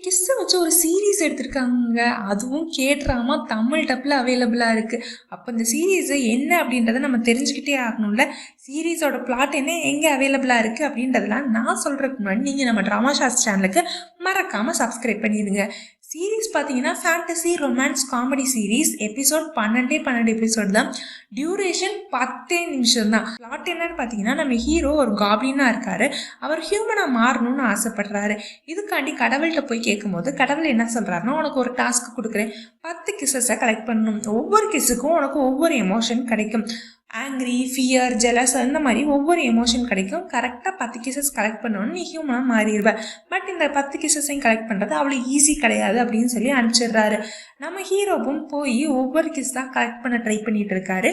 கிஸ்ஸை வச்சு ஒரு சீரீஸ் எடுத்திருக்காங்க. அதுவும் கேட்ராமா தமிழ் டப்பில் அவைலபிளாக இருக்குது. அப்போ இந்த சீரீஸு என்ன அப்படின்றத நம்ம தெரிஞ்சுக்கிட்டே ஆகணும்ல. சீரீஸோட பிளாட் என்ன, எங்கே அவைலபிளாக இருக்குது அப்படின்றதெல்லாம் நான் சொல்கிறதுக்கு முன்னாடி நீங்கள் நம்ம ட்ராமா ஷார்ட்ஸ் சேனலுக்கு மறக்காமல் சப்ஸ்கிரைப் பண்ணிடுங்க. சீரீஸ் பார்த்தீங்கன்னா fantasy romance comedy series. Episode 12 episode தான். டியூரேஷன் 10 நிமிஷம் தான். பிளாட் என்னன்னு பார்த்தீங்கன்னா, நம்ம ஹீரோ ஒரு காப்ளினாக இருக்காரு. அவர் ஹியூமனாக மாறணும்னு ஆசைப்படுறாரு. இதுக்காண்டி கடவுள்கிட்ட போய் கேட்கும்போது கடவுள் என்ன சொல்கிறாருன்னா, உனக்கு ஒரு டாஸ்க் கொடுக்குறேன், 10 கிஸ்ஸஸை கலெக்ட் பண்ணணும். ஒவ்வொரு கிஸ்ஸுக்கும் உனக்கு ஒவ்வொரு எமோஷன் கிடைக்கும். ஆங்க்ரி, ஃபியர், ஜெலஸ் அந்த மாதிரி ஒவ்வொரு எமோஷன் கிடைக்கும். கரெக்டாக 10 கிசஸ் கலெக்ட் பண்ணணும்னு நீ ஹியூமனாக மாறிடுவேன். பட் இந்த 10 கிசஸையும் கலெக்ட் பண்ணுறது அவ்வளோ ஈஸி கிடையாது அப்படின்னு சொல்லி அனுப்பிச்சிடுறாரு. நம்ம ஹீரோவும் போய் ஒவ்வொரு கிஸ்ஸாக கலெக்ட் பண்ண ட்ரை பண்ணிட்டு இருக்காரு.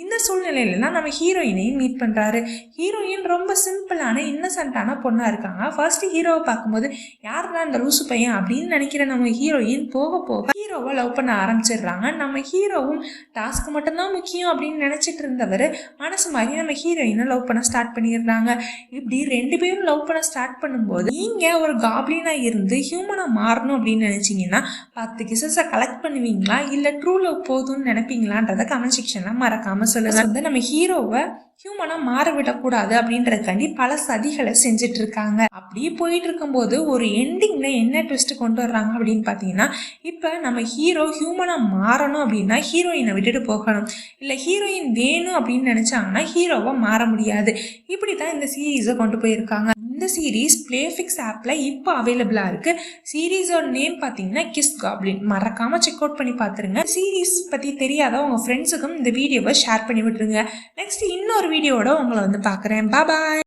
இந்த சூழ்நிலையிலலாம் நம்ம ஹீரோயினையும் மீட் பண்ணுறாரு. ஹீரோயின் ரொம்ப சிம்பிளான இன்னசென்ட்டான பொண்ணாக இருக்காங்க. ஃபர்ஸ்ட் ஹீரோவை பார்க்கும்போது யாருதான் இந்த லூசு பையன் அப்படின்னு நினைக்கிற நம்ம ஹீரோயின் போக போக ஹீரோவை லவ் பண்ண ஆரம்பிச்சிடுறாங்க. நம்ம ஹீரோவும் டாஸ்க் மட்டும்தான் முக்கியம் அப்படின்னு நினச்சிட்டு இருந்தவர் மனசு மாதிரி நம்ம ஹீரோயினை லவ் பண்ண ஸ்டார்ட் பண்ணிடுறாங்க. இப்படி 2 பேரும் லவ் பண்ண ஸ்டார்ட் பண்ணும்போது நீங்கள் ஒரு காப்ளினாக இருந்து ஹியூமனாக மாறணும் அப்படின்னு நினச்சிங்கன்னா 10 கிசஸை கலெக்ட் பண்ணுவீங்களா, இல்லை ட்ரூ லவ் போதும்னு நினைப்பீங்களான்றத கமெண்ட் செக்ஷனில் மறக்காமல் சொல்லுங்க. வந்து நம்ம ஹீரோவை ஹியூமனா மாற விடக்கூடாது அப்படின்றதுக்காண்டி பல சதிகளை செஞ்சுட்டு இருக்காங்க. அப்படியே போயிட்டு இருக்கும்போது ஒரு எண்டிங்ல என்ன ட்விஸ்ட் கொண்டு வர்றாங்க அப்படின்னு பார்த்தீங்கன்னா, இப்போ நம்ம ஹீரோ ஹியூமனா மாறணும் அப்படின்னா ஹீரோயினை விட்டுட்டு போகணும். இல்லை ஹீரோயின் வேணும் அப்படின்னு நினைச்சாங்கன்னா ஹீரோவை மாற முடியாது. இப்படி தான் இந்த சீரீஸை கொண்டு போயிருக்காங்க. இந்த சீரீஸ் பிளேஃபிக்ஸ் ஆப்ல இப்போ அவைலபிளாக இருக்கு. சீரீஸோட நேம் பார்த்தீங்கன்னா கிஸ் காப்ளின். மறக்காம செக் அவுட் பண்ணி பார்த்துருங்க. சீரீஸ் பற்றி தெரியாத உங்க ஃப்ரெண்ட்ஸுக்கும் இந்த வீடியோவை ஷேர் பண்ணி விட்டுருங்க. நெக்ஸ்ட் இன்னொரு வீடியோவோட உங்களை வந்து பார்க்குறேன். பாய்.